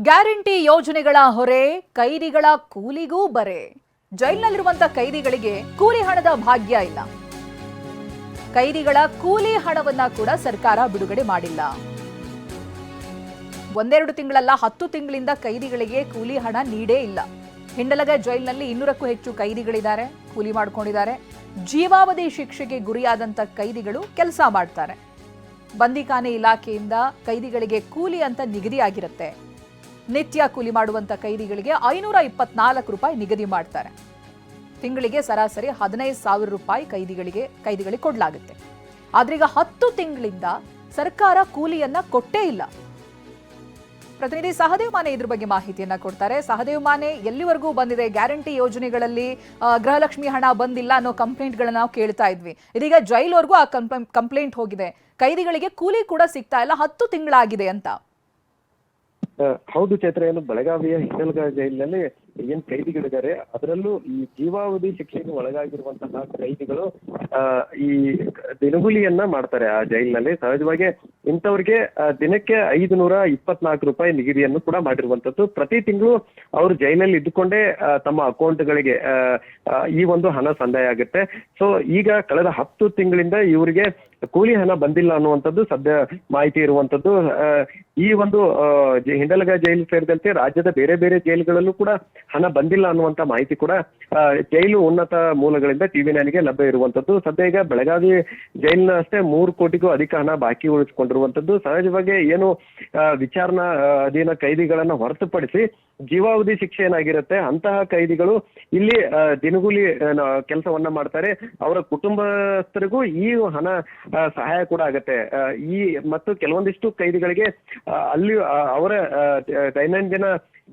Guarantee ಯೋಜನೆಗಳ ಹೊರೆ ಕೈದಿಗಳ ಕೂಲಿಗೂ ಬರೆ. ಜೈಲಿನಲ್ಲಿರುವಂತ ಕೈದಿಗಳಿಗೆ ಕೂಲಿ ಹಣದ ಭಾಗ್ಯ ಇಲ್ಲ. ಕೈದಿಗಳ ಕೂಲಿ ಹಣವನ್ನ ಕೂಡ ಸರ್ಕಾರ ಬಿಡುಗಡೆ ಮಾಡಿಲ್ಲ. ಒಂದೆರಡು ತಿಂಗಳಲ್ಲ 10 ತಿಂಗಳಿಂದ ಕೈದಿಗಳಿಗೆ ಕೂಲಿ ಹಣ ನೀಡೇ ಇಲ್ಲ. ಹಿಂಡಲಗ ಜೈಲಿನಲ್ಲಿ 200ಕ್ಕೂ ಹೆಚ್ಚು ಕೈದಿಗಳಿದ್ದಾರೆ, ಕೂಲಿ ಮಾಡ್ಕೊಂಡಿದ್ದಾರೆ. ಜೀವಾವಧಿ ಶಿಕ್ಷೆಗೆ ಗುರಿಯಾದಂತ ಕೈದಿಗಳು ಕೆಲಸ ಮಾಡ್ತಾರೆ. ಬಂದಿಖಾನೆ ಇಲಾಖೆಯಿಂದ ಕೈದಿಗಳಿಗೆ ಕೂಲಿ ಅಂತ ನಿಗದಿಯಾಗಿರುತ್ತೆ. ನಿತ್ಯ ಕೂಲಿ ಮಾಡುವಂತ ಕೈದಿಗಳಿಗೆ 524 ರೂಪಾಯಿ ನಿಗದಿ ಮಾಡ್ತಾರೆ. ತಿಂಗಳಿಗೆ ಸರಾಸರಿ 15,000 ರೂಪಾಯಿ ಕೈದಿಗಳಿಗೆ ಕೊಡಲಾಗುತ್ತೆ. ಆದ್ರೀಗ 10 ತಿಂಗಳಿಂದ ಸರ್ಕಾರ ಕೂಲಿಯನ್ನ ಕೊಟ್ಟೇ ಇಲ್ಲ. ಪ್ರತಿನಿಧಿ ಸಹದೇವ್ ಮಾನೆ ಇದ್ರ ಬಗ್ಗೆ ಮಾಹಿತಿಯನ್ನ ಕೊಡ್ತಾರೆ. ಸಹದೇವ್ ಮಾನೆ, ಎಲ್ಲಿವರೆಗೂ ಬಂದಿದೆ ಗ್ಯಾರಂಟಿ ಯೋಜನೆಗಳಲ್ಲಿ ಗೃಹಲಕ್ಷ್ಮಿ ಹಣ ಬಂದಿಲ್ಲ ಅನ್ನೋ ಕಂಪ್ಲೇಂಟ್ಗಳನ್ನ ನಾವು ಕೇಳ್ತಾ ಇದ್ವಿ. ಇದೀಗ ಜೈಲ್ವರೆಗೂ ಆ ಕಂಪ್ಲೇಂಟ್ ಹೋಗಿದೆ. ಕೈದಿಗಳಿಗೆ ಕೂಲಿ ಕೂಡ ಸಿಗ್ತಾ ಇಲ್ಲ, 10 ತಿಂಗಳಾಗಿದೆ ಅಂತ. ಹೌದು ಚೈತ್ರ, ಏನು ಬೆಳಗಾವಿಯ ಹಿಂಡಲ್ಗ ಜೈಲಿನಲ್ಲಿ ಏನ್ ಕೈದಿಗಳಿದ್ದಾರೆ, ಅದರಲ್ಲೂ ಈ ಜೀವಾವಧಿ ಶಿಕ್ಷೆಗೆ ಒಳಗಾಗಿರುವಂತಹ ಕೈದಿಗಳು ಈ ದಿನಗೂಲಿಯನ್ನ ಮಾಡ್ತಾರೆ ಆ ಜೈಲಿನಲ್ಲಿ. ಸಹಜವಾಗಿ ಇಂಥವ್ರಿಗೆ ದಿನಕ್ಕೆ 524 ರೂಪಾಯಿ ನಿಗದಿಯನ್ನು ಕೂಡ ಮಾಡಿರುವಂತದ್ದು. ಪ್ರತಿ ತಿಂಗಳು ಅವರು ಜೈಲಲ್ಲಿ ಇದ್ದುಕೊಂಡೇ ತಮ್ಮ ಅಕೌಂಟ್ಗಳಿಗೆ ಈ ಒಂದು ಹಣ ಸಂದಾಯ ಆಗುತ್ತೆ. ಸೊ ಈಗ ಕಳೆದ 10 ತಿಂಗಳಿಂದ ಇವರಿಗೆ ಕೂಲಿ ಹಣ ಬಂದಿಲ್ಲ ಅನ್ನುವಂಥದ್ದು ಸದ್ಯ ಮಾಹಿತಿ ಇರುವಂತದ್ದು. ಈ ಒಂದು ಹಿಂಡಲಗ ಜೈಲು ಸೇರಿದಂತೆ ರಾಜ್ಯದ ಬೇರೆ ಬೇರೆ ಜೈಲುಗಳಲ್ಲೂ ಕೂಡ ಹಣ ಬಂದಿಲ್ಲ ಅನ್ನುವಂತ ಮಾಹಿತಿ ಕೂಡ ಜೈಲು ಉನ್ನತ ಮೂಲಗಳಿಂದ TV9ಗೆ ಲಭ್ಯ ಇರುವಂತದ್ದು. ಸದ್ಯ ಈಗ ಬೆಳಗಾವಿ ಜೈಲಿನ ಅಷ್ಟೇ 3 ಕೋಟಿಗೂ ಅಧಿಕ ಹಣ ಬಾಕಿ ಉಳಿಸಿಕೊಂಡಿರುವಂತದ್ದು. ಸಹಜವಾಗಿ ಏನು ವಿಚಾರಣಾ ಅಧೀನ ಕೈದಿಗಳನ್ನ ಹೊರತುಪಡಿಸಿ ಜೀವಾವಧಿ ಶಿಕ್ಷೆ ಏನಾಗಿರುತ್ತೆ ಅಂತಹ ಕೈದಿಗಳು ಇಲ್ಲಿ ದಿನಗೂಲಿ ಕೆಲಸವನ್ನ ಮಾಡ್ತಾರೆ. ಅವರ ಕುಟುಂಬಸ್ಥರಿಗೂ ಈ ಹಣ ಸಹಾಯ ಕೂಡ ಆಗತ್ತೆ. ಮತ್ತು ಕೆಲವೊಂದಿಷ್ಟು ಕೈದಿಗಳಿಗೆ ಅಲ್ಲಿ ಅವರ ದೈನಂದಿನ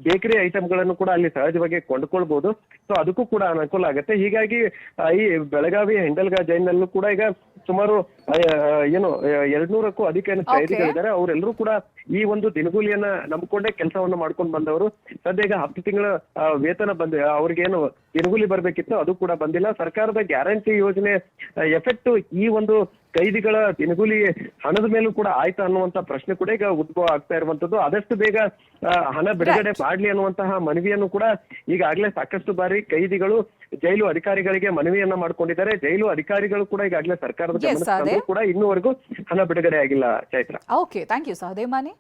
ಬೇಕರಿ ಐಟಮ್ಗಳನ್ನು ಕೂಡ ಅಲ್ಲಿ ಸಹಜವಾಗಿ ಕೊಂಡ್ಕೊಳ್ಬಹುದು. ಸೊ ಅದಕ್ಕೂ ಕೂಡ ಅನುಕೂಲ ಆಗುತ್ತೆ. ಹೀಗಾಗಿ ಈ ಬೆಳಗಾವಿ ಹಿಂಡಲ್ಗ ಜೈಲಿನಲ್ಲೂ ಕೂಡ ಈಗ ಸುಮಾರು 200ಕ್ಕೂ ಅಧಿಕ ಕೈದಿಗಳಿದ್ದಾರೆ. ಅವರೆಲ್ಲರೂ ಕೂಡ ಈ ಒಂದು ದಿನಗೂಲಿಯನ್ನ ನಂಬಿಕೊಂಡೇ ಕೆಲಸವನ್ನ ಮಾಡ್ಕೊಂಡು ಬಂದವರು. ಸದ್ಯ ಈಗ 10 ತಿಂಗಳ ವೇತನ ಅವ್ರಿಗೇನು ದಿನಗೂಲಿ ಬರ್ಬೇಕಿತ್ತು ಅದು ಕೂಡ ಬಂದಿಲ್ಲ. ಸರ್ಕಾರದ ಗ್ಯಾರಂಟಿ ಯೋಜನೆ ಎಫೆಕ್ಟ್ ಈ ಒಂದು ಕೈದಿಗಳ ದಿನಗೂಲಿ ಹಣದ ಮೇಲೂ ಕೂಡ ಆಯ್ತಾ ಅನ್ನುವಂತ ಪ್ರಶ್ನೆ ಕೂಡ ಈಗ ಉದ್ಭವ ಆಗ್ತಾ ಇರುವಂತದ್ದು. ಆದಷ್ಟು ಬೇಗ ಹಣ ಬಿಡುಗಡೆ ಮಾಡ್ಲಿ ಅನ್ನುವಂತಹ ಮನವಿಯನ್ನು ಕೂಡ ಈಗಾಗಲೇ ಸಾಕಷ್ಟು ಬಾರಿ ಕೈದಿಗಳು ಜೈಲು ಅಧಿಕಾರಿಗಳಿಗೆ ಮನವಿಯನ್ನ ಮಾಡ್ಕೊಂಡಿದ್ದಾರೆ. ಜೈಲು ಅಧಿಕಾರಿಗಳು ಕೂಡ ಈಗಾಗಲೇ ಸರ್ಕಾರದ ಗಮನಕ್ಕೆ ಕೂಡ ಇನ್ನೂವರೆಗೂ ಹಣ ಬಿಡುಗಡೆ ಆಗಿಲ್ಲ. Chaitra. Okay, thank you Sahadev Mane.